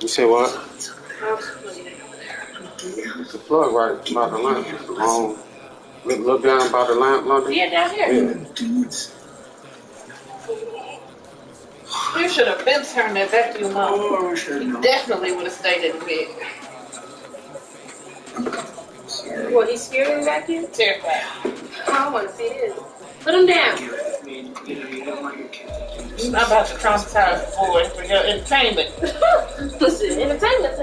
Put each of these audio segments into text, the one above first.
You say what? I was plugging it over there. The plug right by the lamp. Look down by the lamp, London. Yeah, down here. Yeah. You should have been turned that vacuum on. He definitely would have stayed in bed. What, he's scared of the vacuum? Terrified. I want to see this. Put him down. I'm about to traumatize the boy for your entertainment. Listen, entertainment.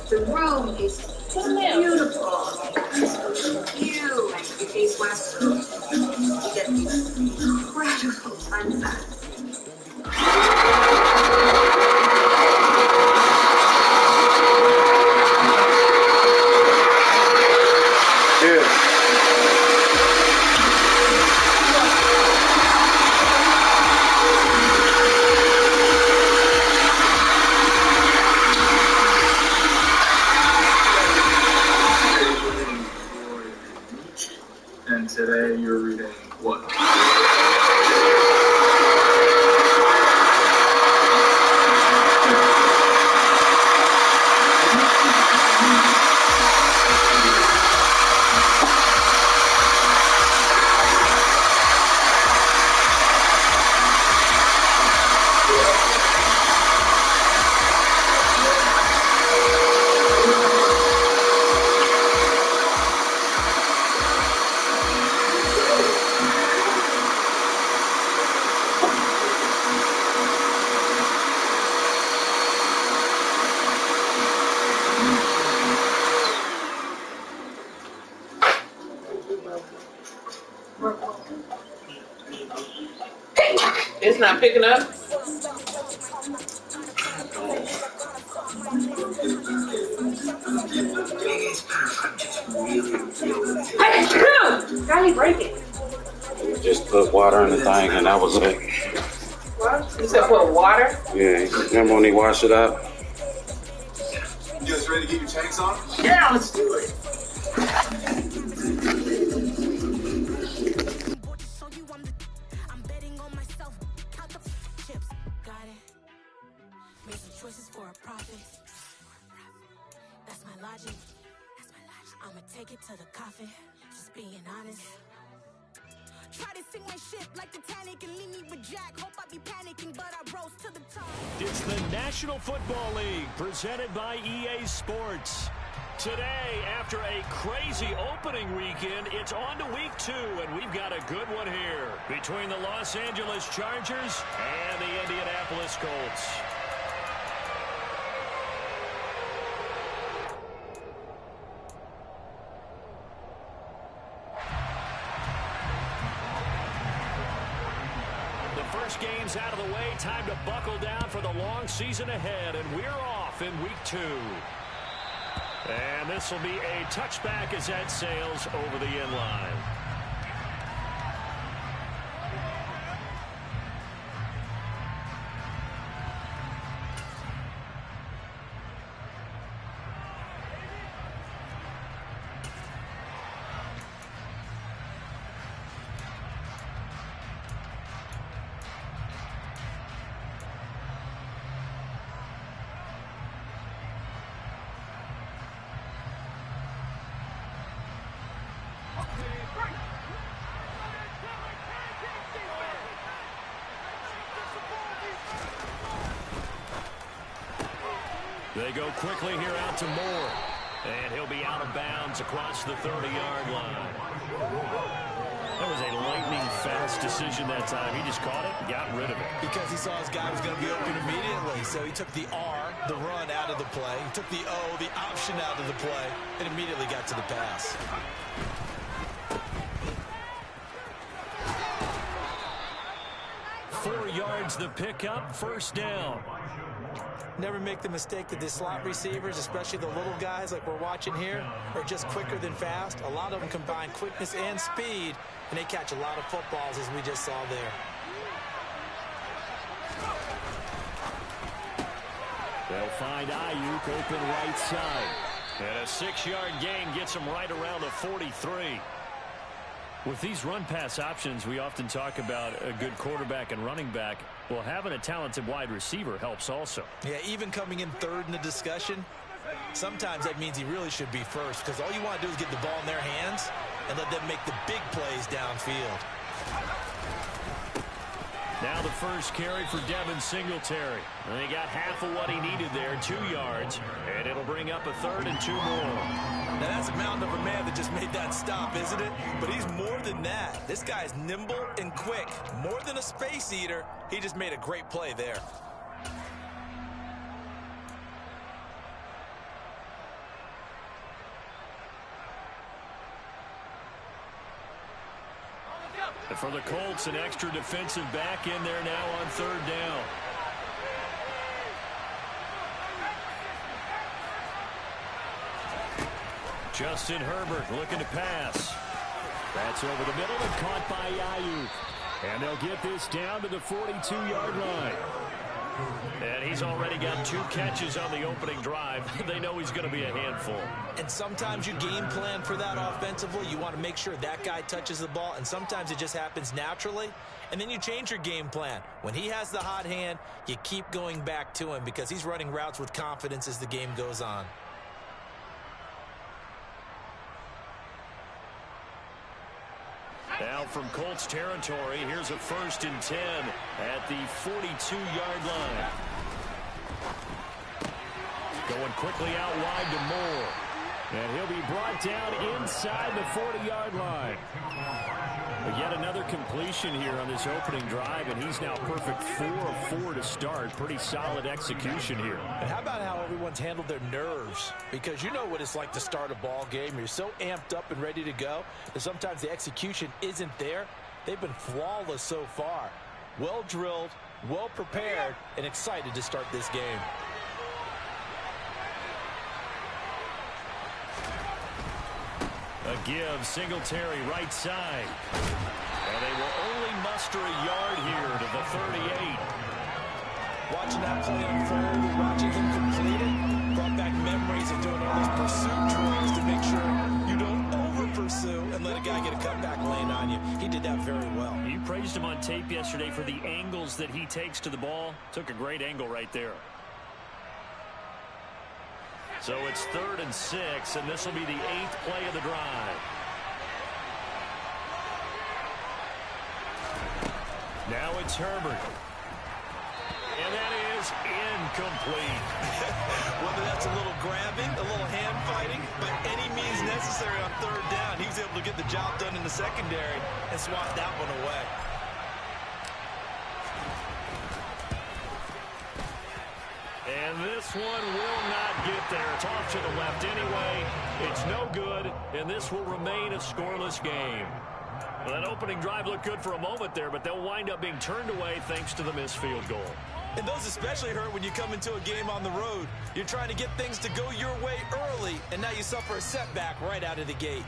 The room is beautiful. You face west. You get these incredible sunsets. And today you're reading what? It's not picking up. How you break it? Just put water in the thing and that was it. What? You said put water? Yeah, remember when he washed it out? You guys ready to get your tanks on? Yeah, let's do it. Take it to the coffin, just being honest. Try to sink my ship like Titanic and leave me with Jack. Hope I be panicking, but I rose to the top. It's the National Football League, presented by EA Sports. Today, after a crazy opening weekend, it's on to week 2, and we've got a good one here between the Los Angeles Chargers and the Indianapolis Colts. Games out of the way, time to buckle down for the long season ahead, and we're off in week 2. And this will be a touchback as that sails over the end line. They go quickly here out to Moore. And he'll be out of bounds across the 30-yard line. That was a lightning-fast decision that time. He just caught it and got rid of it. Because he saw his guy was going to be open immediately. So he took the R, the run, out of the play. He took the O, the option, out of the play, and immediately got to the pass. 4 yards the pickup, first down. Never make the mistake that the slot receivers, especially the little guys like we're watching here, are just quicker than fast. A lot of them combine quickness and speed, and they catch a lot of footballs, as we just saw there. They'll find Ayuk open right side. And a 6-yard gain gets him right around the 43. With these run-pass options, we often talk about a good quarterback and running back. Well, having a talented wide receiver helps also. Yeah, even coming in third in the discussion, sometimes that means he really should be first, because all you want to do is get the ball in their hands and let them make the big plays downfield. Now the first carry for Devin Singletary. And he got half of what he needed there, 2 yards, and it'll bring up a 3rd and 2 more. Now that's a mountain of a man that just made that stop, isn't it? But he's more than that. This guy's nimble and quick. More than a space eater, he just made a great play there. And for the Colts, an extra defensive back in there now on 3rd down. Justin Herbert looking to pass. That's over the middle and caught by Ayuk. And they'll get this down to the 42-yard line. And he's already got 2 catches on the opening drive. They know he's going to be a handful. And sometimes you game plan for that offensively. You want to make sure that guy touches the ball, and sometimes it just happens naturally. And then you change your game plan. When he has the hot hand, you keep going back to him because he's running routes with confidence as the game goes on. Now from Colts territory, here's a 1st and 10 at the 42-yard line. Going quickly out wide to Moore. And he'll be brought down inside the 40-yard line. But yet another completion here on this opening drive, and he's now perfect 4 of 4 to start. Pretty solid execution here. And how about how everyone's handled their nerves? Because you know what it's like to start a ball game. You're so amped up and ready to go that sometimes the execution isn't there. They've been flawless so far. Well drilled, well prepared, and excited to start this game. A give, Singletary right side. And they will only muster a yard here to the 38. Watching that play unfold and watching him complete it brought back memories of doing all those pursuit drills to make sure you don't over-pursue and let a guy get a cutback lane on you. He did that very well. You praised him on tape yesterday for the angles that he takes to the ball. Took a great angle right there. So it's 3rd and 6, and this will be the 8th play of the drive. Now it's Herbert. And that is incomplete. Whether that's a little grabbing, a little hand fighting, by any means necessary on 3rd down, he was able to get the job done in the secondary and swat that one away. And this one will not get there. It's off to the left anyway. It's no good, and this will remain a scoreless game. Well, that opening drive looked good for a moment there, but they'll wind up being turned away thanks to the missed field goal. And those especially hurt when you come into a game on the road. You're trying to get things to go your way early, and now you suffer a setback right out of the gate.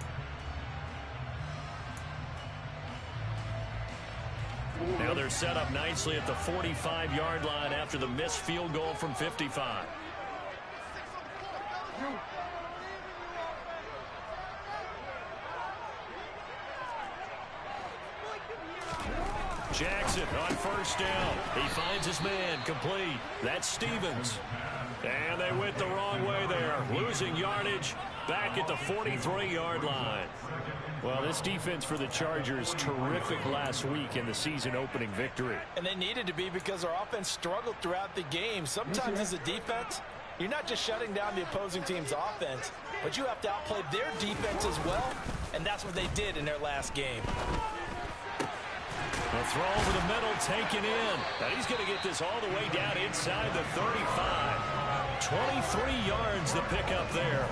Now they're set up nicely at the 45-yard line after the missed field goal from 55. Jackson on 1st down. He finds his man complete. That's Stevens. And they went the wrong way there. Losing yardage back at the 43-yard line. Well, this defense for the Chargers, terrific last week in the season opening victory. And they needed to be because our offense struggled throughout the game. Sometimes as a defense, you're not just shutting down the opposing team's offense, but you have to outplay their defense as well, and that's what they did in their last game. The throw over the middle, taken in. And he's going to get this all the way down inside the 35. 23 yards to pick up there.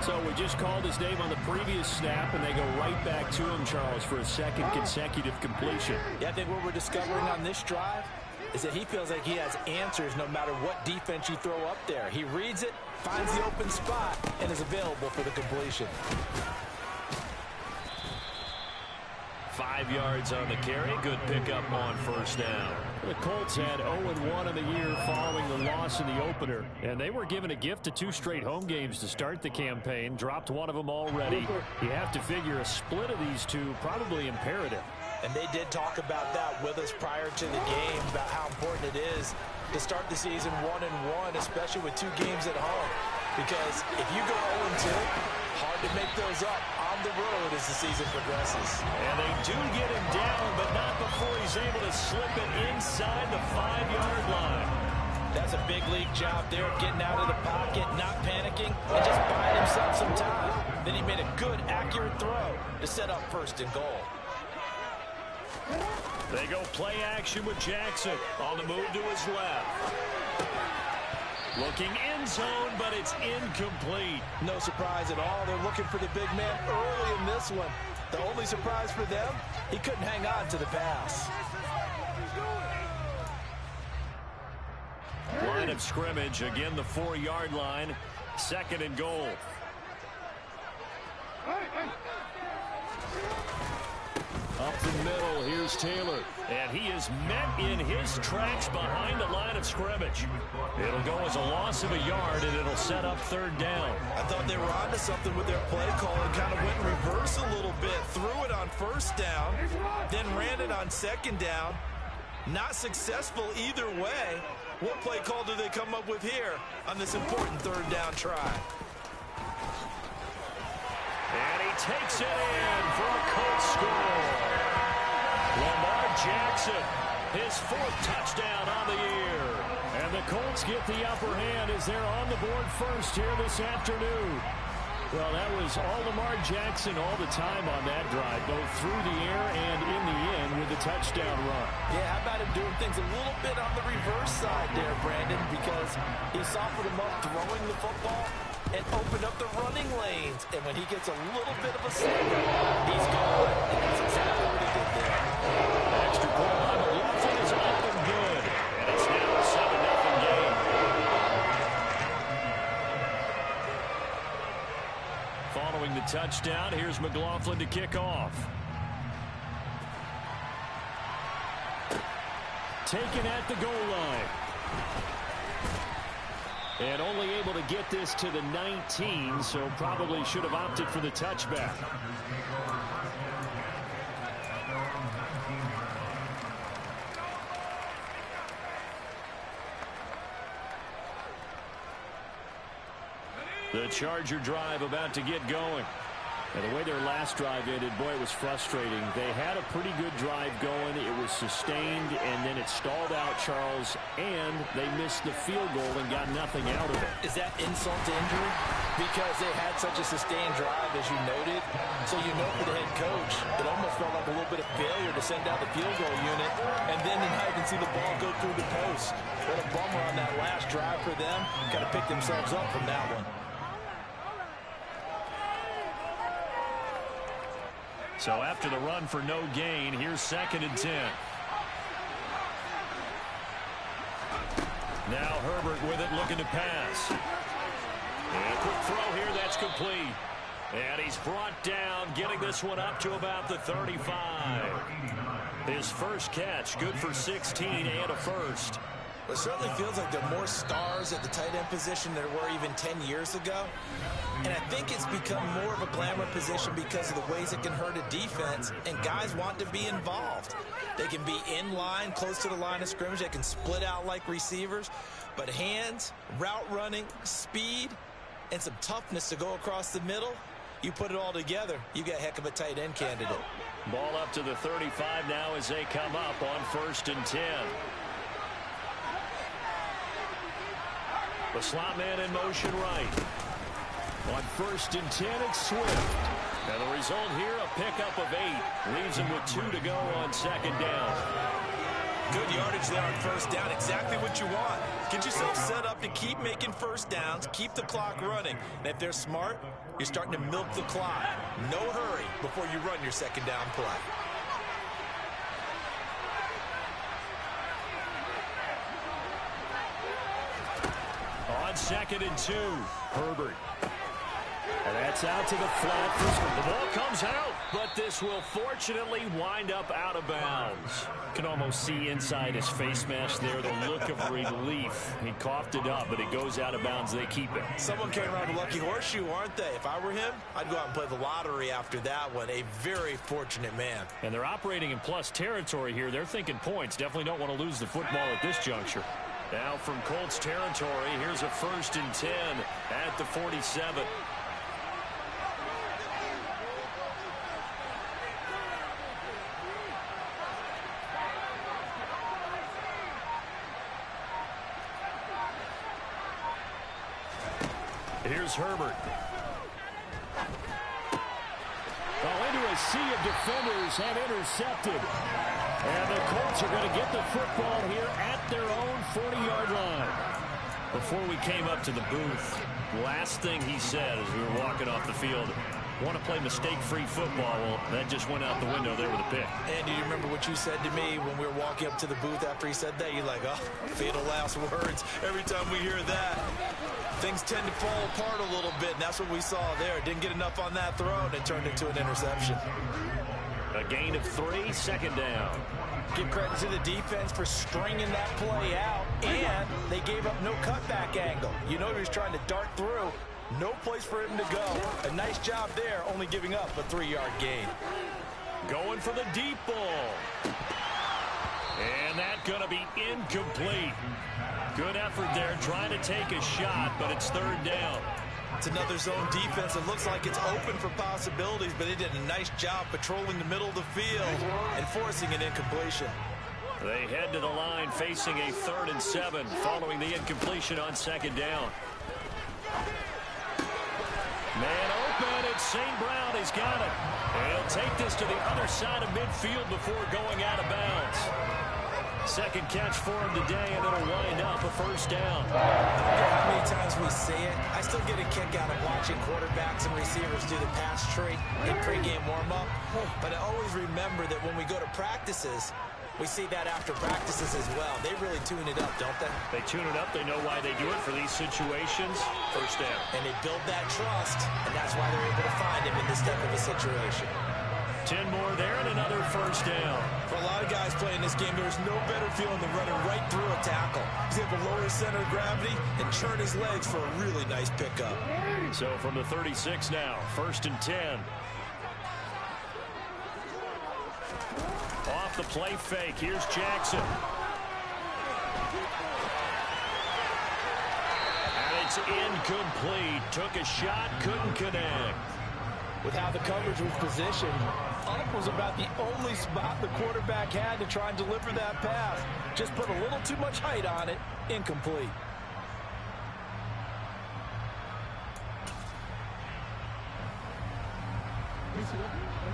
So we just called his name on the previous snap, and they go right back to him, Charles, for a 2nd consecutive completion. Yeah, I think what we're discovering on this drive is that he feels like he has answers no matter what defense you throw up there. He reads it, finds the open spot, and is available for the completion. 5 yards on the carry. Good pickup on 1st down. The Colts had 0-1 in the year following the loss in the opener, and they were given a gift of 2 straight home games to start the campaign. Dropped one of them already. You have to figure a split of these two probably imperative. And they did talk about that with us prior to the game, about how important it is to start the season 1-1, especially with 2 games at home. Because if you go 0-2, hard to make those up on the road as the season progresses. And they do get him down, but not before he's able to slip it inside the 5-yard line. That's a big league job there, getting out of the pocket, not panicking, and just buying himself some time. Then he made a good, accurate throw to set up 1st and goal. They go play action with Jackson on the move to his left. Looking end zone, but it's incomplete. No surprise at all. They're looking for the big man early in this one. The only surprise for them, he couldn't hang on to the pass. Line of scrimmage, again the 4-yard line. 2nd and goal. Up the middle, here's Taylor. And he is met in his tracks behind the line of scrimmage. It'll go as a loss of a yard, and it'll set up 3rd down. I thought they were onto something with their play call and kind of went in reverse a little bit. Threw it on 1st down, then ran it on 2nd down. Not successful either way. What play call do they come up with here on this important 3rd down try? And he takes it in for a Colts score. Lamar Jackson, his 4th touchdown on the year. And the Colts get the upper hand as they're on the board first here this afternoon. Well, that was all Lamar Jackson all the time on that drive, both through the air and in the end with the touchdown run. Yeah, how about him doing things a little bit on the reverse side there, Brandon, because he softened him up throwing the football and opened up the running lanes. And when he gets a little bit of a slip, he's gone. And that's exactly what he did there. Extra point line, McLaughlin is up and good. And it's now a 7-0 game. Following the touchdown, here's McLaughlin to kick off. Taken at the goal line. And only able to get this to the 19, so probably should have opted for the touchback. The Charger drive about to get going. And the way their last drive ended, boy, it was frustrating. They had a pretty good drive going. It was sustained, and then it stalled out, Charles, and they missed the field goal and got nothing out of it. Is that insult to injury? Because they had such a sustained drive, as you noted. So you know for the head coach, it almost felt like a little bit of failure to send out the field goal unit, and then to not even see the ball go through the post. What a bummer on that last drive for them. Got to pick themselves up from that one. So after the run for no gain, here's 2nd and 10. Now Herbert with it, looking to pass. And a quick throw here, that's complete. And he's brought down, getting this one up to about the 35. His first catch, good for 16 and a first. It certainly feels like there are more stars at the tight end position than there were even 10 years ago. And I think it's become more of a glamour position because of the ways it can hurt a defense, and guys want to be involved. They can be in line, close to the line of scrimmage. They can split out like receivers. But hands, route running, speed, and some toughness to go across the middle, you put it all together, you got a heck of a tight end candidate. Ball up to the 35 now as they come up on 1st and 10. The slot man in motion right. On 1st and 10, it's Swift. And the result here, a pickup of 8. Leaves him with 2 to go on 2nd down. Good yardage there on 1st down. Exactly what you want. Get yourself set up to keep making 1st downs, keep the clock running. And if they're smart, you're starting to milk the clock. No hurry before you run your 2nd down play. On 2nd and 2, Herbert. And that's out to the flat. The ball comes out, but this will fortunately wind up out of bounds. Can almost see inside his face mask there the look of relief. He coughed it up, but it goes out of bounds. They keep it. Someone came around a lucky horseshoe, aren't they? If I were him, I'd go out and play the lottery after that one. A very fortunate man. And they're operating in plus territory here. They're thinking points. Definitely don't want to lose the football at this juncture. Now from Colts territory, here's a 1st and 10 at the 47. Here's Herbert. Into a sea of defenders and intercepted. And the Colts are going to get the football here at their own 40-yard line. Before we came up to the booth, last thing he said as we were walking off the field, want to play mistake-free football. Well, that just went out the window there with a pick. And do you remember what you said to me when we were walking up to the booth after he said that? You're like, oh, fatal last words. Every time we hear that, things tend to fall apart a little bit, and that's what we saw there. Didn't get enough on that throw, and it turned into an interception. A gain of 3, 2nd down. Give credit to the defense for stringing that play out, and they gave up no cutback angle. You know he was trying to dart through. No place for him to go. A nice job there, only giving up a 3-yard gain. Going for the deep ball. And that's going to be incomplete. Good effort there, trying to take a shot, but it's 3rd down. It's another zone defense. It looks like it's open for possibilities, but they did a nice job patrolling the middle of the field and forcing an incompletion. They head to the line facing a 3rd and 7 following the incompletion on 2nd down. Man open, it's St. Brown. He's got it. And he'll take this to the other side of midfield before going out of bounds. 2nd catch for him today, and it'll wind up a 1st down. I don't care how many times we say it, I still get a kick out of watching quarterbacks and receivers do the pass tree in pregame warm-up. But I always remember that when we go to practices, we see that after practices as well. They really tune it up, don't they? They tune it up. They know why they do it for these situations. 1st down. And they build that trust, and that's why they're able to find him in this type of a situation. 10 more there and another 1st down. For a lot of guys playing this game, there's no better feeling than running right through a tackle. He's able to lower his center of gravity and churn his legs for a really nice pickup. So from the 36 now, 1st and 10. Off the play fake, here's Jackson. And it's incomplete. Took a shot, couldn't connect. With how the coverage was positioned, up was about the only spot the quarterback had to try and deliver that pass. Just put a little too much height on it. Incomplete.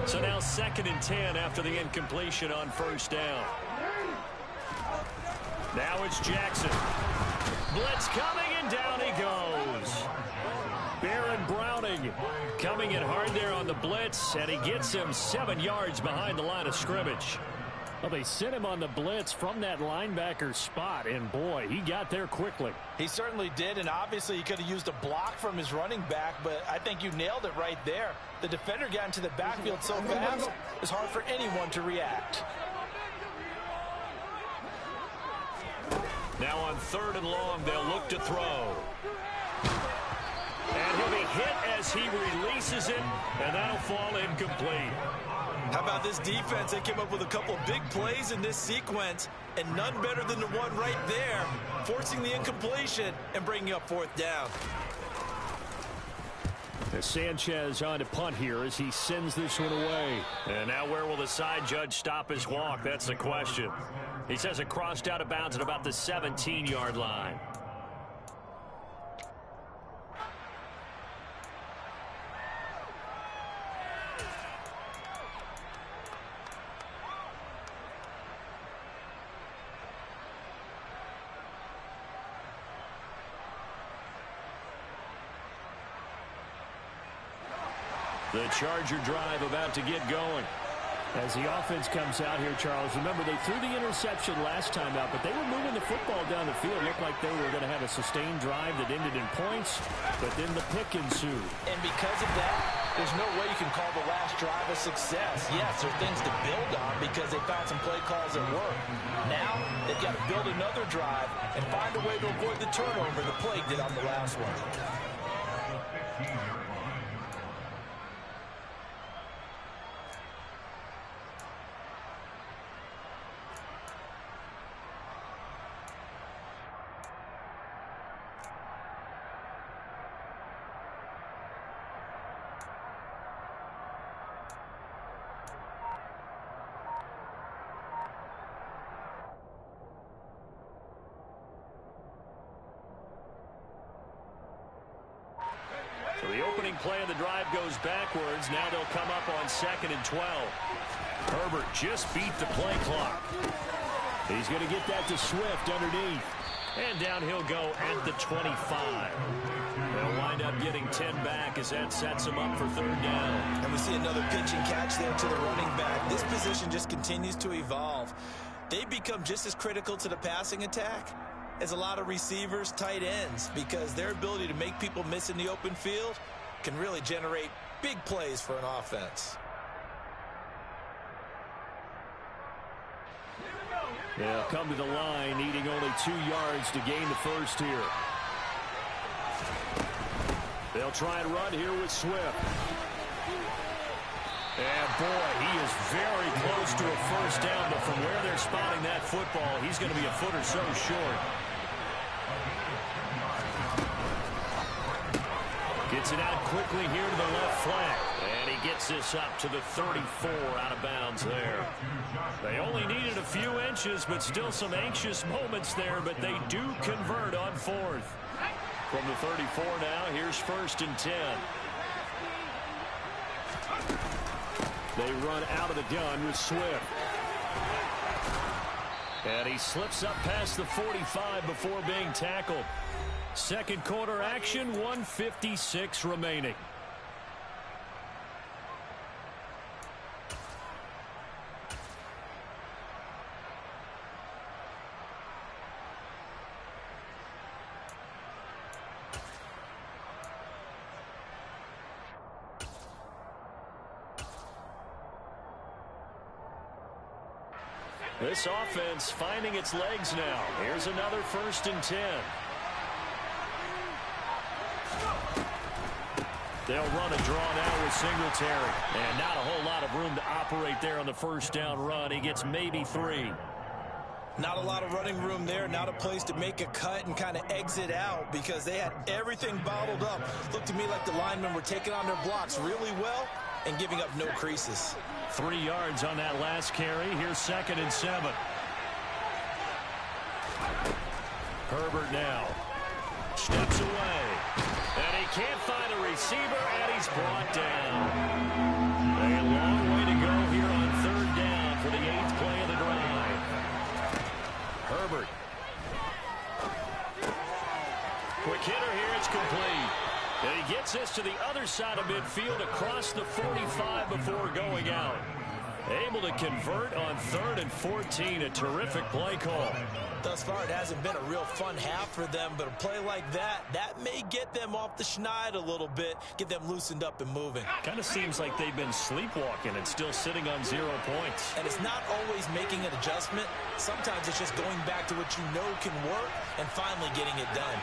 So now 2nd and 10 after the incompletion on 1st down. Now it's Jackson. Blitz coming, and down he goes. Baron Browning coming in hard there on the blitz, and he gets him 7 yards behind the line of scrimmage. Well, they sent him on the blitz from that linebacker spot, and boy, he got there quickly. He certainly did, and obviously he could have used a block from his running back, but I think you nailed it right there. The defender got into the backfield so fast, it's hard for anyone to react. Now on 3rd and long, they'll look to throw. And he'll be hit as he releases it, and that'll fall incomplete. How about this defense? They came up with a couple of big plays in this sequence, and none better than the one right there, forcing the incompletion and bringing up 4th down. Sanchez on to punt here as he sends this one away. And now where will the side judge stop his walk? That's the question. He says it crossed out of bounds at about the 17-yard line. The Charger drive about to get going. As the offense comes out here, Charles, remember they threw the interception last time out, but they were moving the football down the field. Looked like they were going to have a sustained drive that ended in points, but then the pick ensued. And because of that, there's no way you can call the last drive a success. Yes, there's things to build on because they found some play calls that work. Now, they've got to build another drive and find a way to avoid the turnover the play did on the last one. So the opening play of the drive goes backwards. Now they'll come up on 2nd and 12. Herbert just beat the play clock. He's going to get that to Swift underneath. And down he'll go at the 25. They'll wind up getting 10 back as that sets him up for 3rd down. And we see another pitch and catch there to the running back. This position just continues to evolve. They've become just as critical to the passing attack as a lot of receivers, tight ends, because their ability to make people miss in the open field can really generate big plays for an offense. They'll come to the line, needing only 2 yards to gain the first here. They'll try and run here with Swift. And boy, he is very close to a first down, but from where they're spotting that football, he's going to be a foot or so short. Gets it out quickly here to the left flank. And he gets this up to the 34 out of bounds there. They only needed a few inches, but still some anxious moments there, but they do convert on 4th. From the 34 now, here's 1st and 10. They run out of the gun with Swift. And he slips up past the 45 before being tackled. Second quarter action, 1:56 remaining. This offense finding its legs now. Here's another 1st and 10. They'll run a draw now with Singletary. And not a whole lot of room to operate there on the first down run. He gets maybe 3. Not a lot of running room there, not a place to make a cut and kind of exit out because they had everything bottled up. Looked to me like the linemen were taking on their blocks really well and giving up no creases. 3 yards on that last carry. Here's 2nd and 7. Herbert now steps away. And he can't find a receiver, and he's brought down. A long way to go here on 3rd down for the 8th play of the drive. Herbert. Quick hitter here, it's complete. And he gets this to the other side of midfield across the 45 before going out. Able to convert on 3rd and 14. A terrific play call. Thus far, it hasn't been a real fun half for them, but a play like that may get them off the schneid a little bit, get them loosened up and moving. Kind of seems like they've been sleepwalking and still sitting on 0 points. And it's not always making an adjustment. Sometimes it's just going back to what you know can work and finally getting it done.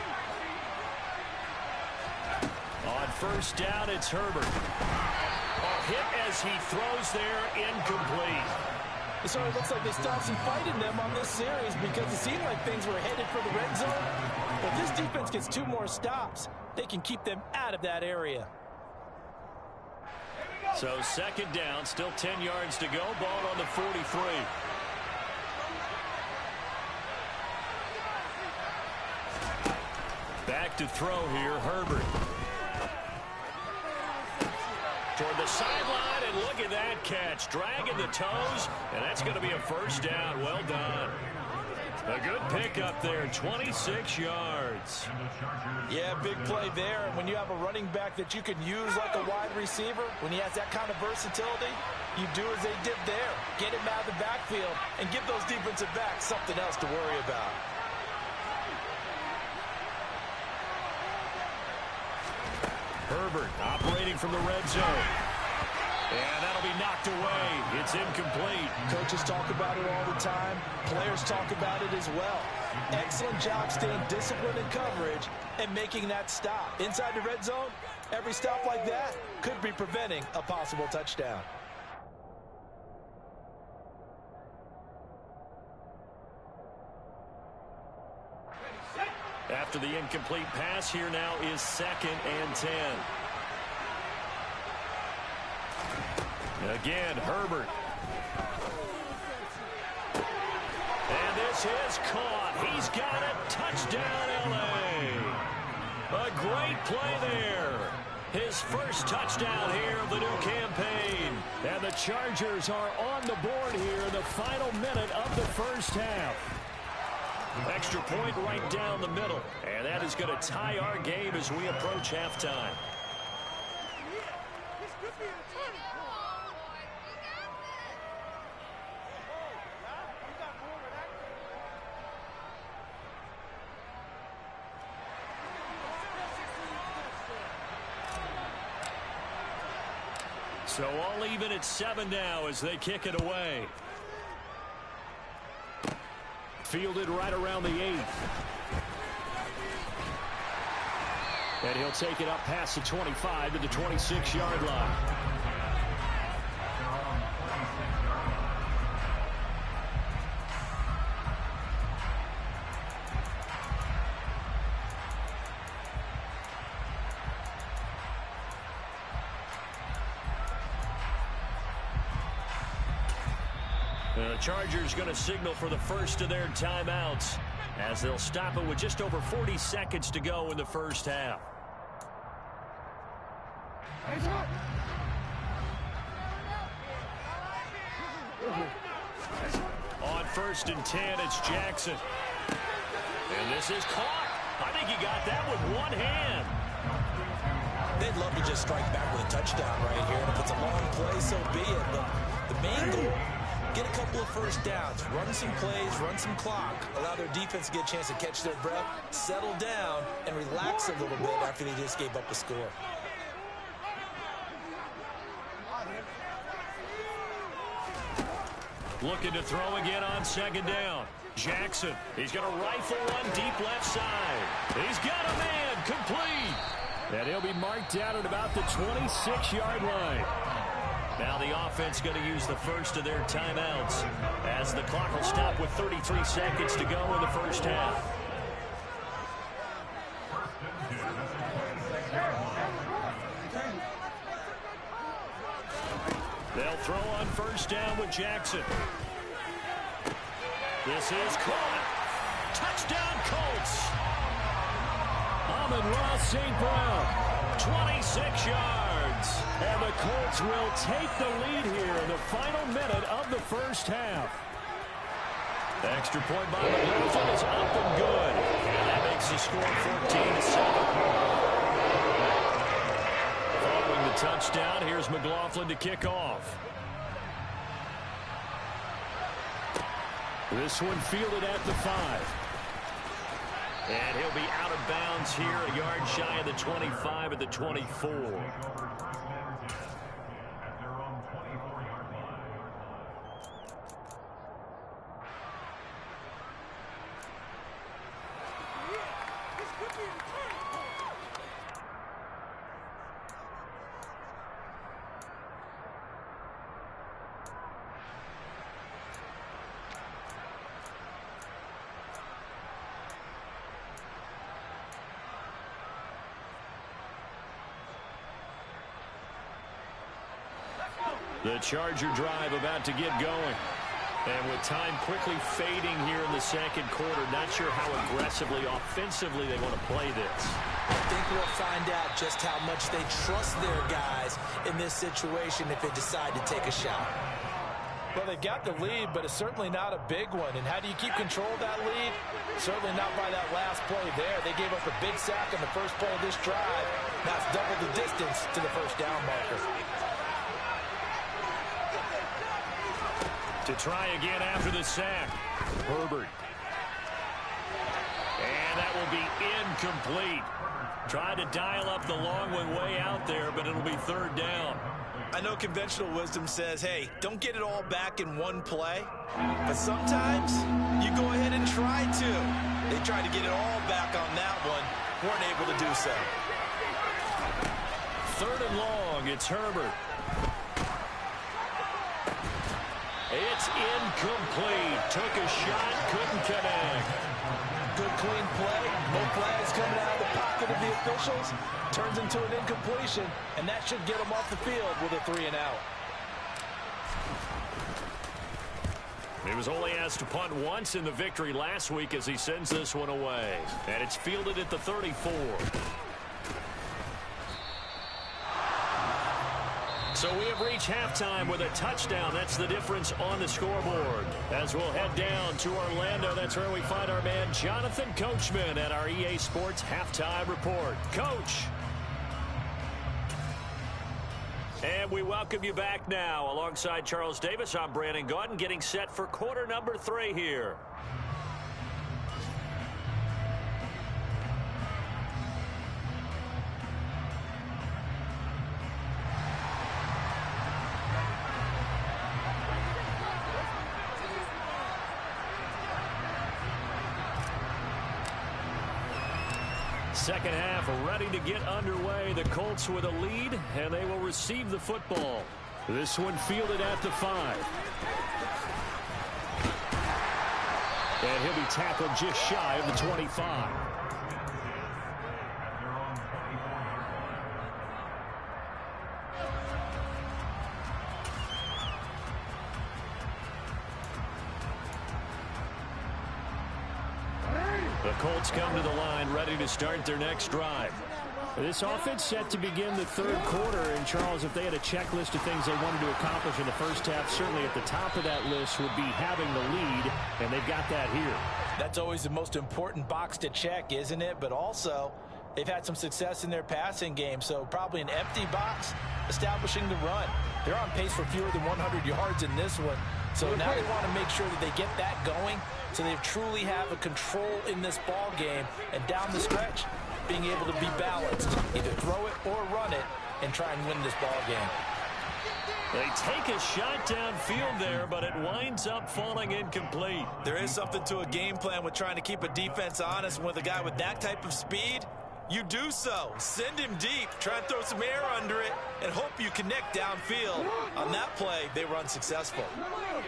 On 1st down, it's Herbert. A hit as he throws there, incomplete. It sort of looks like they stopped some fight in them on this series because it seemed like things were headed for the red zone. But if this defense gets 2 more stops, they can keep them out of that area. So 2nd down, still 10 yards to go. Ball on the 43. Back to throw here, Herbert. Toward the sideline, and look at that catch. Dragging the toes, and that's going to be a 1st down. Well done. A good pickup there, 26 yards. Yeah, big play there. And when you have a running back that you can use like a wide receiver, when he has that kind of versatility, You do as they did there. Get him out of the backfield and give those defensive backs something else to worry about. Herbert operating from the red zone. And that'll be knocked away. It's incomplete. Coaches talk about it all the time. Players talk about it as well. Excellent job staying disciplined in coverage and making that stop. Inside the red zone, every stop like that could be preventing a possible touchdown. After the incomplete pass, here now is 2nd and 10. Again, Herbert. And this is caught. He's got it. Touchdown, L.A. A great play there. His first touchdown here of the new campaign. And the Chargers are on the board here in the final minute of the first half. Extra point right down the middle. And that is going to tie our game as we approach halftime. So all even at 7 now as they kick it away. Fielded right around the 8th. And he'll take it up past the 25 to the 26-yard line. The Chargers going to signal for the first of their timeouts as they'll stop it with just over 40 seconds to go in the first half. On 1st and 10, it's Jackson. And this is caught. I think he got that with one hand. They'd love to just strike back with a touchdown right here. And if it's a long play, so be it. But the main goal, get a couple of first downs, run some plays, run some clock, allow their defense to get a chance to catch their breath, settle down, and relax a little bit after they just gave up a score. Looking to throw again on 2nd down. Jackson, he's going to rifle one deep left side. He's got a man, complete. And he'll be marked down at about the 26-yard line. Now the offense going to use the first of their timeouts as the clock will stop with 33 seconds to go in the first half. They'll throw on 1st down with Jackson. This is caught. Touchdown Colts. Amon-Ra St. Brown, 26 yards. And the Colts will take the lead here in the final minute of the first half. The extra point by McLaughlin is up and good. And that makes the score 14-7. Following the touchdown, here's McLaughlin to kick off. This one fielded at the 5. And he'll be out of bounds here, a yard shy of the 25 at the 24. The Charger drive about to get going. And with time quickly fading here in the second quarter, not sure how aggressively, offensively they want to play this. I think we'll find out just how much they trust their guys in this situation if they decide to take a shot. Well, they've got the lead, but it's certainly not a big one. And how do you keep control of that lead? Certainly not by that last play there. They gave up a big sack on the first play of this drive. Now it's double the distance to the first down marker. To try again after the sack. Herbert. And that will be incomplete. Tried to dial up the long one way out there, but it'll be third down. I know conventional wisdom says, hey, don't get it all back in one play. But sometimes you go ahead and try to. They tried to get it all back on that one. Weren't able to do so. Third and long. It's Herbert. It's incomplete. Took a shot, couldn't connect. Good clean play. No flags coming out of the pocket of the officials. Turns into an incompletion, and that should get him off the field with a 3-and-out. He was only asked to punt once in the victory last week as he sends this one away. And it's fielded at the 34. So we have reached halftime with a touchdown. That's the difference on the scoreboard. As we'll head down to Orlando, that's where we find our man Jonathan Coachman at our EA Sports Halftime Report. Coach. And we welcome you back now. Alongside Charles Davis, I'm Brandon Gaudin, getting set for quarter number 3 here. Second half ready to get underway. The Colts with a lead, and they will receive the football. This one fielded at the 5. And he'll be tackled just shy of the 25. The Colts come to the line ready to start their next drive. This offense set to begin the third quarter. And, Charles, if they had a checklist of things they wanted to accomplish in the first half, certainly at the top of that list would be having the lead, and they've got that here. That's always the most important box to check, isn't it? But also, they've had some success in their passing game, so probably an empty box establishing the run. They're on pace for fewer than 100 yards in this one, so now they want to make sure that they get that going so they truly have a control in this ball game, and down the stretch, being able to be balanced, either throw it or run it, and try and win this ball game. They take a shot downfield there, but it winds up falling incomplete. There is something to a game plan with trying to keep a defense honest. With a guy with that type of speed, you do so. Send him deep, try and throw some air under it, and hope you connect downfield. On that play, they were unsuccessful.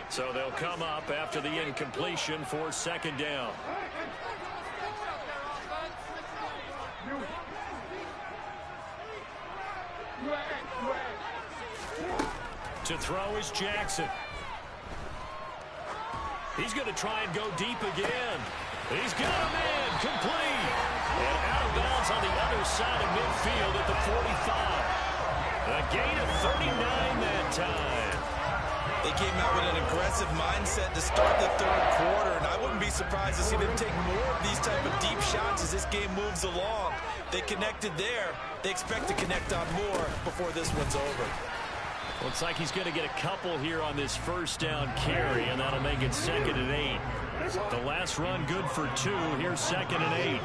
So they'll come up after the incompletion for second down. To throw is Jackson. He's going to try and go deep again. He's got a man complete. And out of bounds on the other side of midfield at the 45. A gain of 39 that time. They came out with an aggressive mindset to start the third quarter, and I wouldn't be surprised to see them take more of these type of deep shots as this game moves along. They connected there. They expect to connect on more before this one's over. Looks like he's going to get a couple here on this first down carry, and that'll make it 2nd and 8. The last run good for 2. Here's 2nd and 8.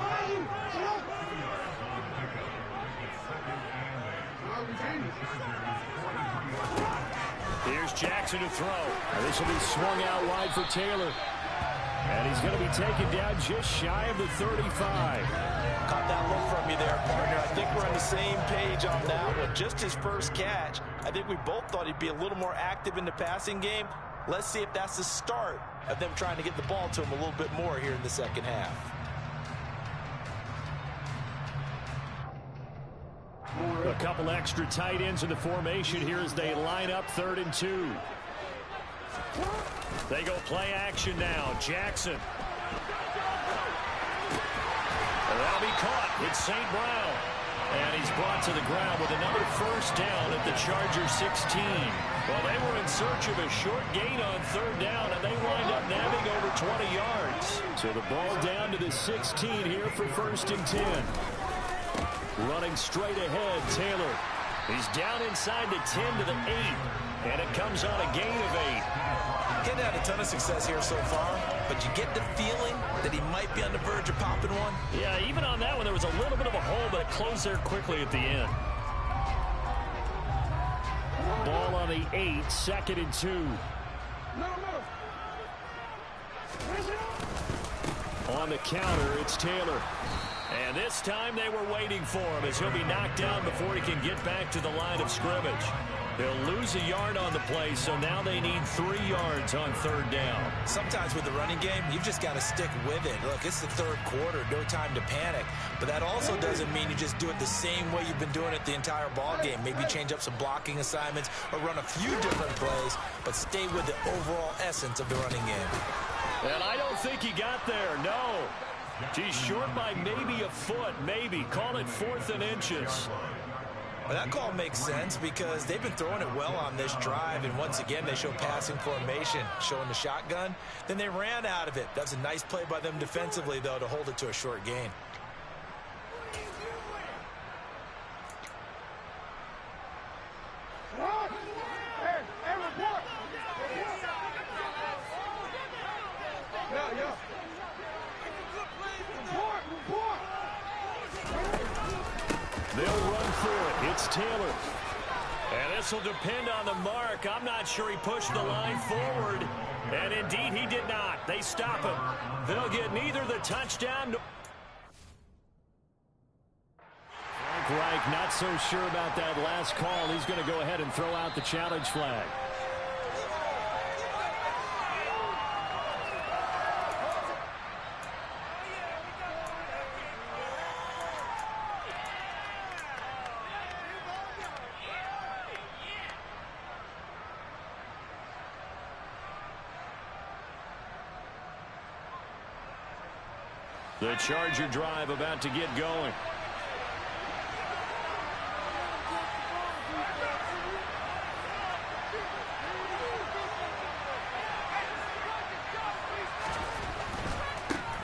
Here's Jackson to throw. This will be swung out wide for Taylor. And he's going to be taken down just shy of the 35. Caught that look from you there, partner. I think we're on the same page on that one. Just his first catch. I think we both thought he'd be a little more active in the passing game. Let's see if that's the start of them trying to get the ball to him a little bit more here in the second half. A couple extra tight ends in the formation here as they line up 3rd and 2. They go play action now. Jackson. And that'll be caught. It's St. Brown. And he's brought to the ground with another first down at the Chargers 16. Well, they were in search of a short gain on 3rd down, and they wind up nabbing over 20 yards. So the ball down to the 16 here for 1st and 10. Running straight ahead, Taylor. He's down inside the 10 to the 8. And it comes on a gain of 8. He hasn't had a ton of success here so far, but you get the feeling that he might be on the verge of popping one. Yeah, even on that one, there was a little bit of a hole, but it closed there quickly at the end. Ball on the 8, 2nd and 2. On the counter, it's Taylor. And this time they were waiting for him as he'll be knocked down before he can get back to the line of scrimmage. They'll lose a yard on the play, so now they need 3 yards on 3rd down. Sometimes with the running game, you've just got to stick with it. Look, it's the 3rd quarter, no time to panic. But that also doesn't mean you just do it the same way you've been doing it the entire ball game. Maybe change up some blocking assignments or run a few different plays, but stay with the overall essence of the running game. And I don't think he got there, no. He's short by maybe a foot, maybe. Call it 4th and inches. Well, that call makes sense because they've been throwing it well on this drive, and once again they show passing formation, showing the shotgun. Then they ran out of it. That's a nice play by them defensively, though, to hold it to a short gain. They'll run through it. It's Taylor. And this will depend on the mark. I'm not sure he pushed the line forward. And indeed, he did not. They stop him. They'll get neither the touchdown. Frank Reich not so sure about that last call. He's going to go ahead and throw out the challenge flag. The Charger drive about to get going.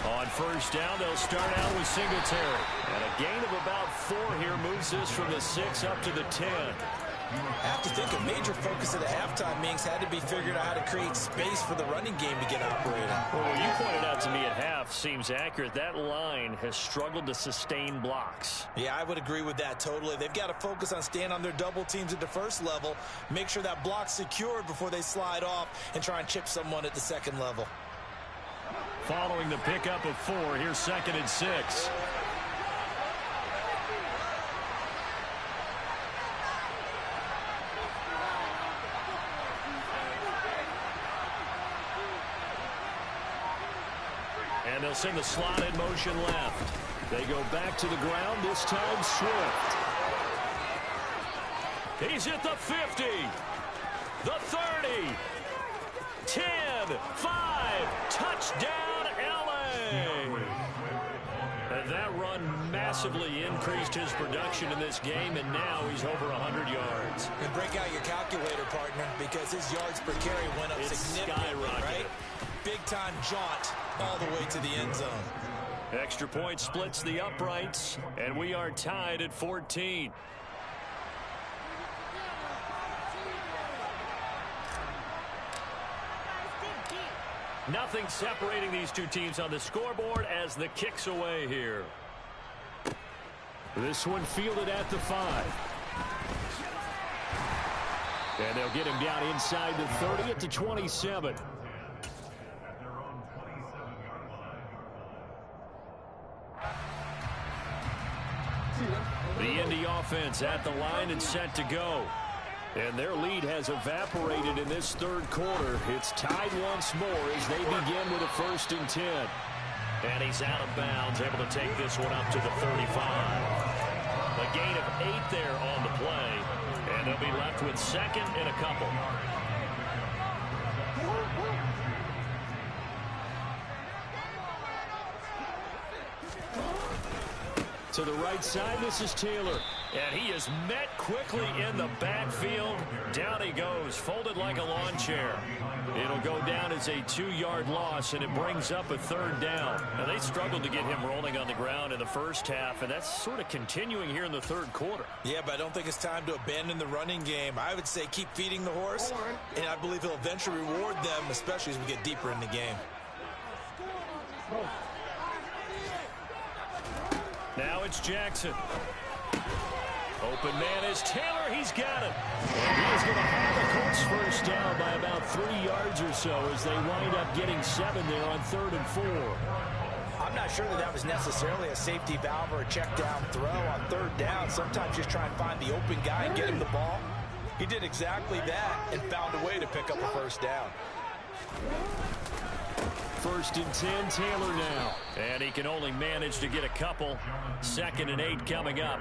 On 1st down, they'll start out with Singletary. And a gain of about 4 here moves this from the 6 up to the 10. I have to think a major focus of the halftime, Minks, had to be figuring out how to create space for the running game to get operating. Well, what you pointed out to me at half seems accurate. That line has struggled to sustain blocks. Yeah, I would agree with that totally. They've got to focus on staying on their double teams at the 1st level, make sure that block's secured before they slide off and try and chip someone at the 2nd level. Following the pickup of 4, here's 2nd and 6. And they'll send the slot in motion left. They go back to the ground, this time Swift. He's at the 50, the 30, 10, 5, touchdown LA. And that run massively increased his production in this game, and now he's over 100 yards. And break out your calculator, partner, because his yards per carry went up significantly, right? Big-time jaunt all the way to the end zone. Extra point splits the uprights, and we are tied at 14. Nothing separating these two teams on the scoreboard as the kick's away here. This one fielded at the 5. And they'll get him down inside the 30 at the 27. The Indy offense at the line and set to go. And their lead has evaporated in this 3rd quarter. It's tied once more as they begin with a 1st and 10. And he's out of bounds, able to take this one up to the 35. A gain of 8 there on the play. And they'll be left with 2nd and a couple. To the right side, this is Taylor. And he is met quickly in the backfield. Down he goes, folded like a lawn chair. It'll go down as a 2-yard loss, and it brings up a 3rd down. Now, they struggled to get him rolling on the ground in the first half, and that's sort of continuing here in the 3rd quarter. Yeah, but I don't think it's time to abandon the running game. I would say keep feeding the horse, and I believe he'll eventually reward them, especially as we get deeper in the game. Now it's Jackson. Open man is Taylor. He's got it. And he is going to have the Colts first down by about 3 yards or so as they wind up getting 7 there on 3rd and 4. I'm not sure that was necessarily a safety valve or a check down throw on 3rd down. Sometimes just try and find the open guy and get him the ball. He did exactly that and found a way to pick up a first down. 1st and 10, Taylor now. And he can only manage to get a couple. 2nd and 8 coming up.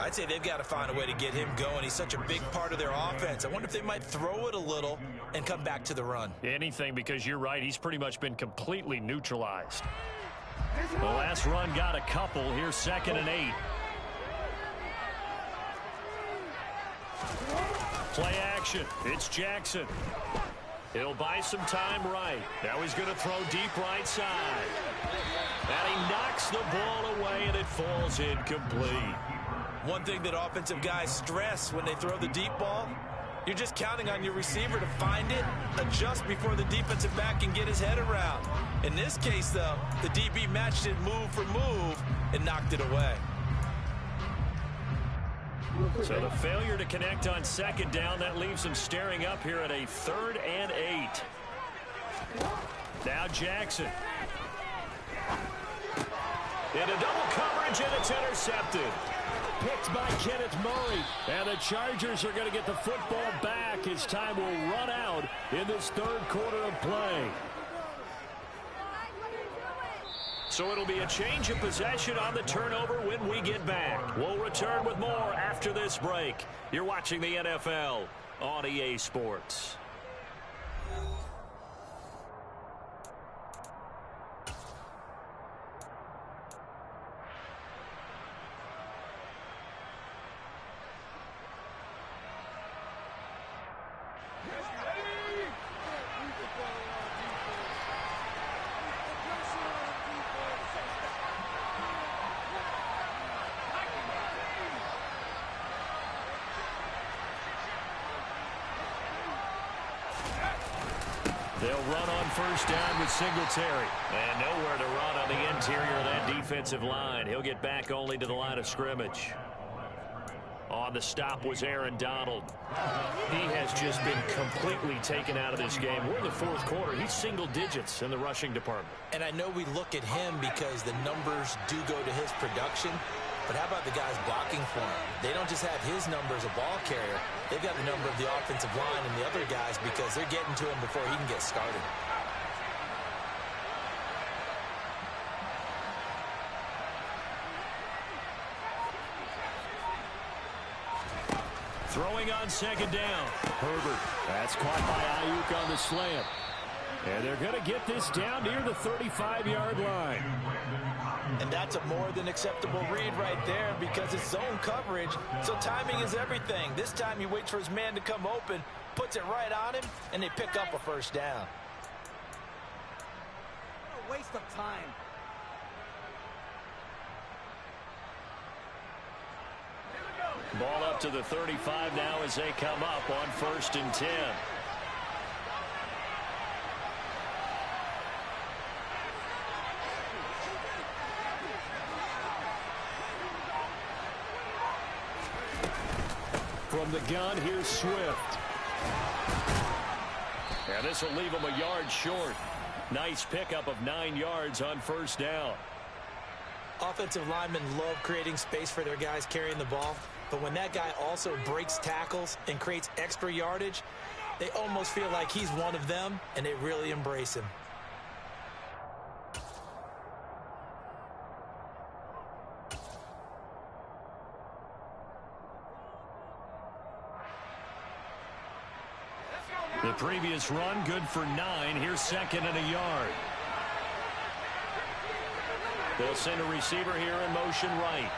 I'd say they've got to find a way to get him going. He's such a big part of their offense. I wonder if they might throw it a little and come back to the run. Anything, because you're right. He's pretty much been completely neutralized. The last run got a couple. Here's 2nd and 8. Play action. It's Jackson. He'll buy some time right. Now he's going to throw deep right side. And he knocks the ball away, and it falls incomplete. One thing that offensive guys stress when they throw the deep ball, you're just counting on your receiver to find it, adjust before the defensive back can get his head around. In this case, though, the DB matched it move for move and knocked it away. So the failure to connect on 2nd down, that leaves him staring up here at a 3rd and 8. Now Jackson. Into double coverage, and it's intercepted. Picked by Kenneth Murray. And the Chargers are going to get the football back as time will run out in this 3rd quarter of play. So it'll be a change of possession on the turnover when we get back. We'll return with more after this break. You're watching the NFL on EA Sports. They'll run on 1st down with Singletary. And nowhere to run on the interior of that defensive line. He'll get back only to the line of scrimmage. On the stop was Aaron Donald. He has just been completely taken out of this game. We're in the 4th quarter. He's single digits in the rushing department. And I know we look at him because the numbers do go to his production. But how about the guys blocking for him? They don't just have his number as a ball carrier. They've got the number of the offensive line and the other guys because they're getting to him before he can get started. Throwing on 2nd down. Herbert. That's caught by Ayuk on the slant. And they're going to get this down near the 35-yard line. And that's a more than acceptable read right there because it's zone coverage, so timing is everything. This time he waits for his man to come open, puts it right on him, and they pick up a 1st down. A waste of time. Ball up to the 35 now as they come up on 1st and 10. From the gun, here's Swift. And this will leave him a yard short. Nice pickup of 9 yards on 1st down. Offensive linemen love creating space for their guys carrying the ball, but when that guy also breaks tackles and creates extra yardage, they almost feel like he's one of them, and they really embrace him. The previous run, good for 9. Here's 2nd and a yard. They'll send a receiver here in motion right.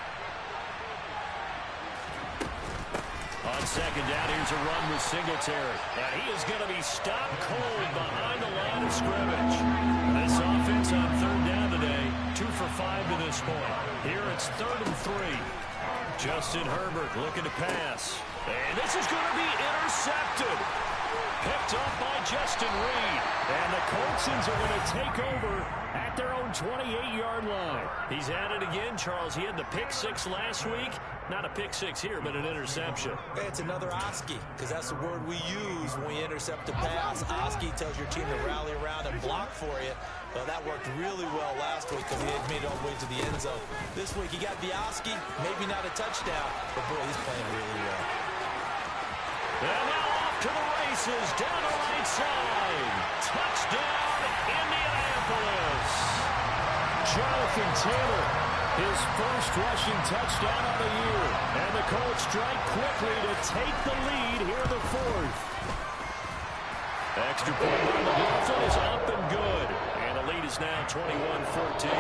On second down, here's a run with Singletary. And he is going to be stopped cold behind the line of scrimmage. This offense on third down today, 2 for 5 to this point. Here it's 3rd and 3. Justin Herbert looking to pass. And this is going to be intercepted. Picked up by Justin Reed. And the Coltsons are going to take over at their own 28-yard line. He's at it again, Charles. He had the pick 6 last week. Not a pick 6 here, but an interception. It's another Oski, because that's the word we use when we intercept a pass. Oski tells your team to rally around and block for you. Well, that worked really well last week because he had made it all the way to the end zone. This week he got the Oski, maybe not a touchdown, but boy, he's playing really well. And now off to the races, down the right side. Touchdown, Indianapolis. Jonathan Taylor, his first rushing touchdown of the year. And the Colts strike quickly to take the lead here in the 4th. Extra point by McLaughlin is up and good. And the lead is now 21-14.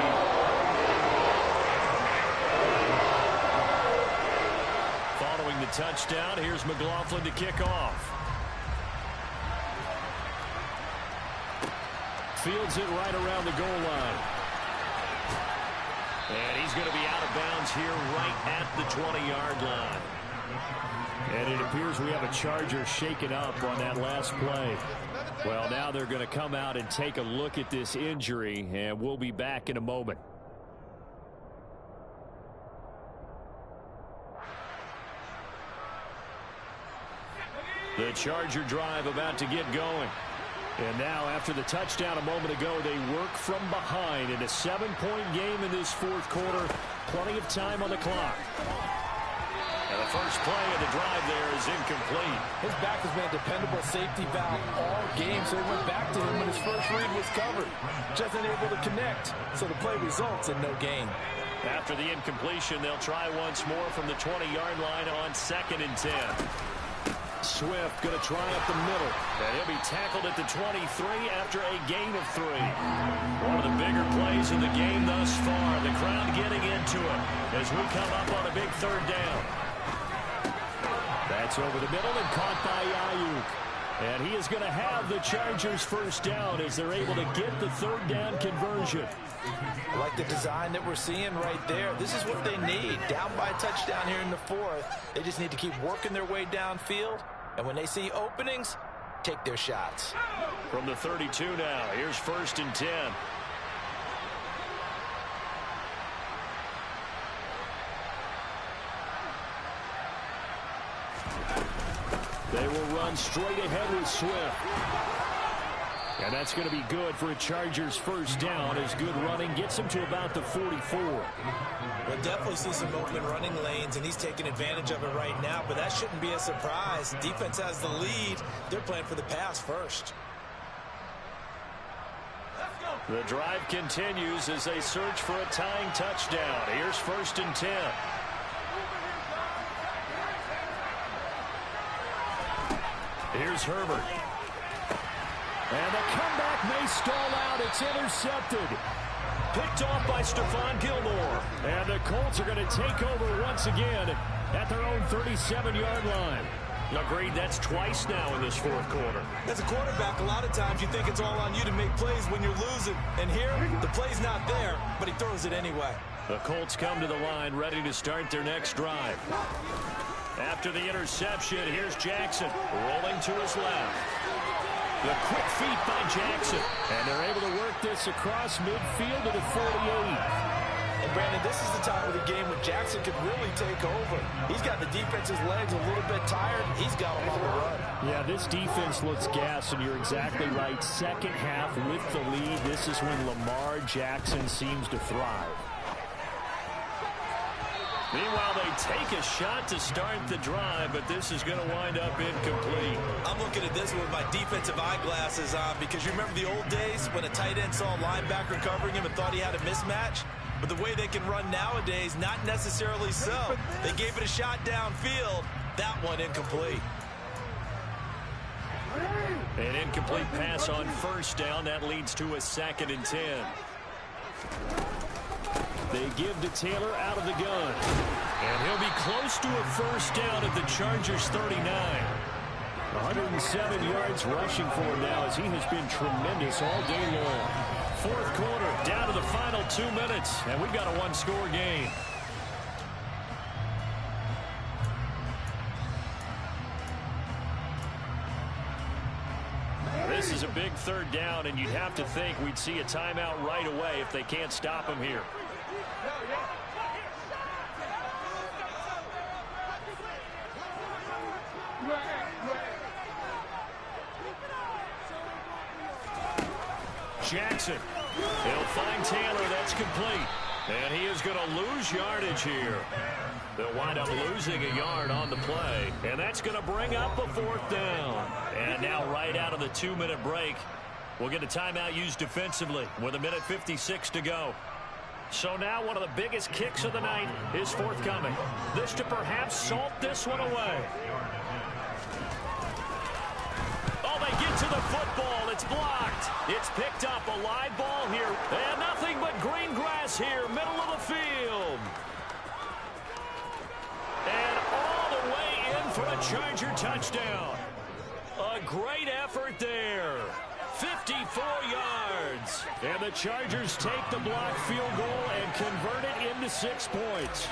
Following the touchdown, here's McLaughlin to kick off. Fields it right around the goal line. And he's going to be out of bounds here right at the 20-yard line. And it appears we have a Charger shaken up on that last play. Well, now they're going to come out and take a look at this injury, and we'll be back in a moment. The Charger drive about to get going. And now, after the touchdown a moment ago, they work from behind in a 7-point game in this 4th quarter. Plenty of time on the clock. And the first play of the drive there is incomplete. His back has been a dependable safety valve all game, so he went back to him when his first read was covered. Just unable to connect, so the play results in no gain. After the incompletion, they'll try once more from the 20-yard line on 2nd and 10. Swift going to try up the middle. And he'll be tackled at the 23 after a gain of 3. One of the bigger plays in the game thus far. The crowd getting into it as we come up on a big 3rd down. That's over the middle and caught by Ayuk. And he is going to have the Chargers first down as they're able to get the 3rd down conversion. I like the design that we're seeing right there. This is what they need. Down by a touchdown here in the 4th. They just need to keep working their way downfield. And when they see openings, take their shots. From the 32 now, here's 1st and 10. They will run straight ahead with Swift. And that's going to be good for a Chargers first down as good running gets him to about the 44. We'll definitely see some open running lanes, and he's taking advantage of it right now, but that shouldn't be a surprise. Defense has the lead. They're playing for the pass first. The drive continues as they search for a tying touchdown. Here's 1st and 10. Here's Herbert. And the comeback may stall out. It's intercepted. Picked off by Stephon Gilmore. And the Colts are going to take over once again at their own 37-yard line. Agreed, that's twice now in this 4th quarter. As a quarterback, a lot of times you think it's all on you to make plays when you're losing. And here, the play's not there, but he throws it anyway. The Colts come to the line ready to start their next drive. After the interception, here's Jackson rolling to his left. The quick feet by Jackson. And they're able to work this across midfield to the 48. And Brandon, this is the time of the game when Jackson could really take over. He's got the defense's legs a little bit tired. He's got them on the run. Yeah, this defense looks gassed, and you're exactly right. Second half with the lead, this is when Lamar Jackson seems to thrive. Meanwhile, they take a shot to start the drive, but this is going to wind up incomplete. I'm looking at this with my defensive eyeglasses on because you remember the old days when a tight end saw a linebacker covering him and thought he had a mismatch? But the way they can run nowadays, not necessarily so. They gave it a shot downfield. That one incomplete. An incomplete pass on first down. That leads to a 2nd and 10. They give to Taylor out of the gun. And he'll be close to a first down at the Chargers' 39. 107 yards rushing for him now as he has been tremendous all day long. Fourth quarter, down to the final 2 minutes, and we've got a one-score game. This is a big third down, and you'd have to think we'd see a timeout right away if they can't stop him here. Jackson. He'll find Taylor. That's complete. And he is going to lose yardage here. They'll wind up losing a yard on the play. And that's going to bring up a fourth down. And now right out of the 2-minute break, we'll get a timeout used defensively with 1:56 to go. So now one of the biggest kicks of the night is forthcoming. This to perhaps salt this one away. Oh, they get to the football. It's blocked. It's picked up. A live ball here. And nothing but green grass here, middle of the field. And all the way in for a Charger touchdown. A great effort there. 54 yards. And the Chargers take the blocked field goal and convert it into 6 points.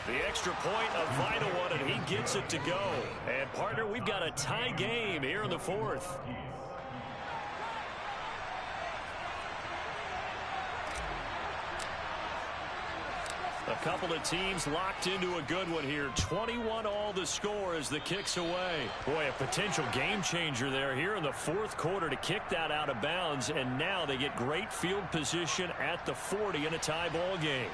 The extra point, a vital one, and he gets it to go. And, partner, we've got a tie game here in the fourth. A couple of teams locked into a good one here. 21 all the score as the kick's away. Boy, a potential game changer there here in the fourth quarter to kick that out of bounds. And now they get great field position at the 40 in a tie ball game.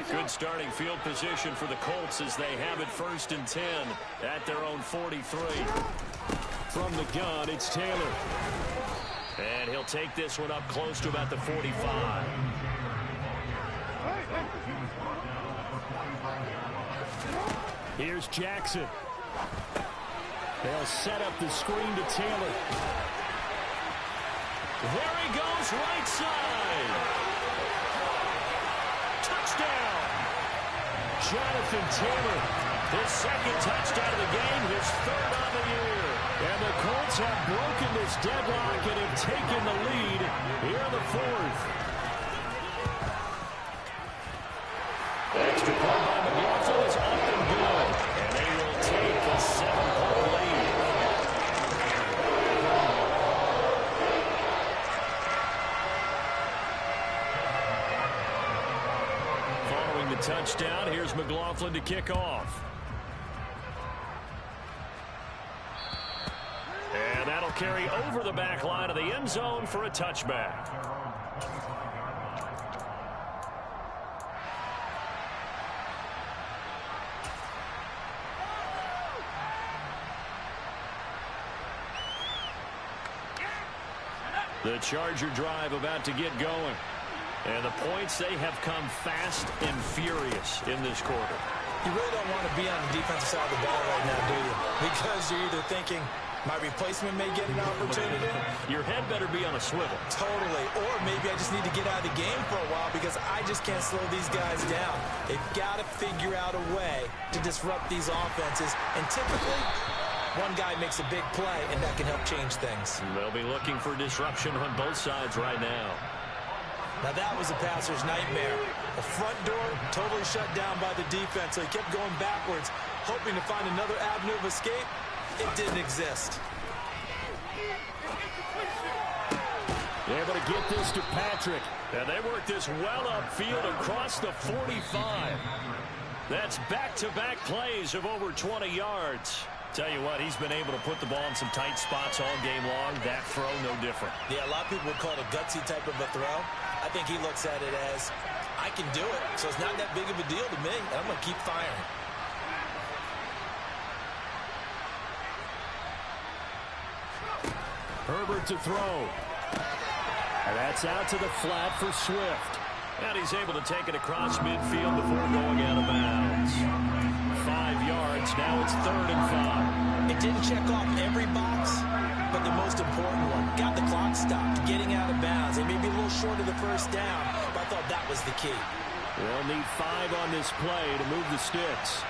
Good starting field position for the Colts as they have it 1st and 10 at their own 43. From the gun, it's Taylor. And he'll take this one up close to about the 45. Here's Jackson. They'll set up the screen to Taylor. There he goes, right side. Touchdown. Jonathan Taylor, his second touchdown of the game, his third on the year. And the Colts have broken this deadlock and have taken the lead here in the fourth. Extra point by McLaughlin is up and good. And they will take a 7-point lead. Following the touchdown, here's McLaughlin to kick off. And that'll carry over the back line of the end zone for a touchback. The Charger drive about to get going. And the points, they have come fast and furious in this quarter. You really don't want to be on the defensive side of the ball right now, do you? Because you're either thinking, my replacement may get an opportunity. Your head better be on a swivel. Totally. Or maybe I just need to get out of the game for a while because I just can't slow these guys down. They've got to figure out a way to disrupt these offenses. And typically, one guy makes a big play, and that can help change things. They'll be looking for disruption on both sides right now. Now that was a passer's nightmare. The front door totally shut down by the defense, so he kept going backwards, hoping to find another avenue of escape. It didn't exist. Able to get this to Patrick. And they work this well upfield across the 45. That's back-to-back plays of over 20 yards. Tell you what, he's been able to put the ball in some tight spots all game long. That throw, no different. Yeah, a lot of people would call it a gutsy type of a throw. I think he looks at it as, I can do it, so it's not that big of a deal to me, and I'm going to keep firing. Herbert to throw. And that's out to the flat for Swift. And he's able to take it across midfield before going out of bounds. 5 yards. yards. Now it's 3rd and 5. It didn't check off every box, but the most important one. Got the clock stopped, getting out of bounds. They may be a little short of the first down, but I thought that was the key. They'll need 5 on this play to move the sticks.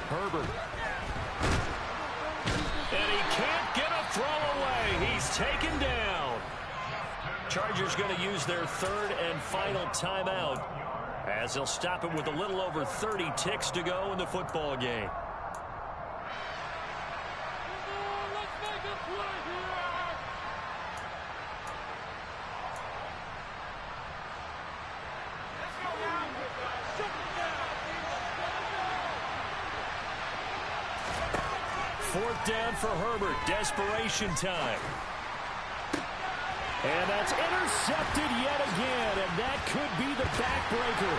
Herbert. And he can't get a throw away. He's taken down. Chargers going to use their 3rd and final timeout as they'll stop it with a little over 30 ticks to go in the football game. Fourth down for Herbert. Desperation time. And that's intercepted yet again, and that could be the backbreaker.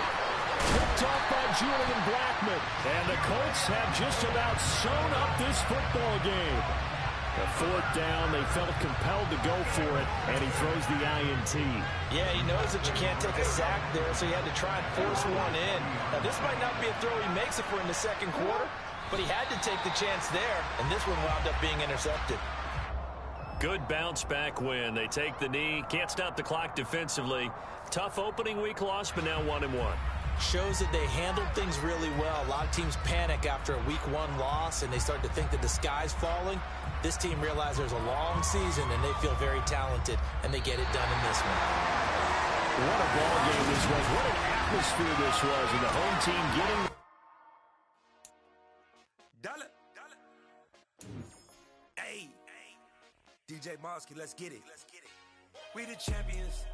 Picked off by Julian Blackmon. And the Colts have just about sewn up this football game. The 4th down, they felt compelled to go for it, and he throws the INT. Yeah, he knows that you can't take a sack there, so he had to try and force one in. Now, this might not be a throw he makes if we're in the second quarter, but he had to take the chance there, and this one wound up being intercepted. Good bounce-back win. They take the knee. Can't stop the clock defensively. Tough opening week loss, but now 1-1. Shows that they handled things really well. A lot of teams panic after a week 1 loss, and they start to think that the sky's falling. This team realizes there's a long season, and they feel very talented, and they get it done in this one. What a ball game this was. What an atmosphere this was, and the home team getting... Hey, DJ Mosky, let's get it. We the champions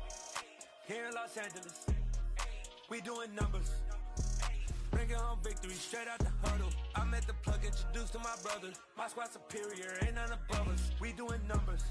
here in Los Angeles. We doing numbers. Bringing home victory straight out the huddle. I met the plug, introduced to my brother. My squad superior, ain't none above us. We doing numbers.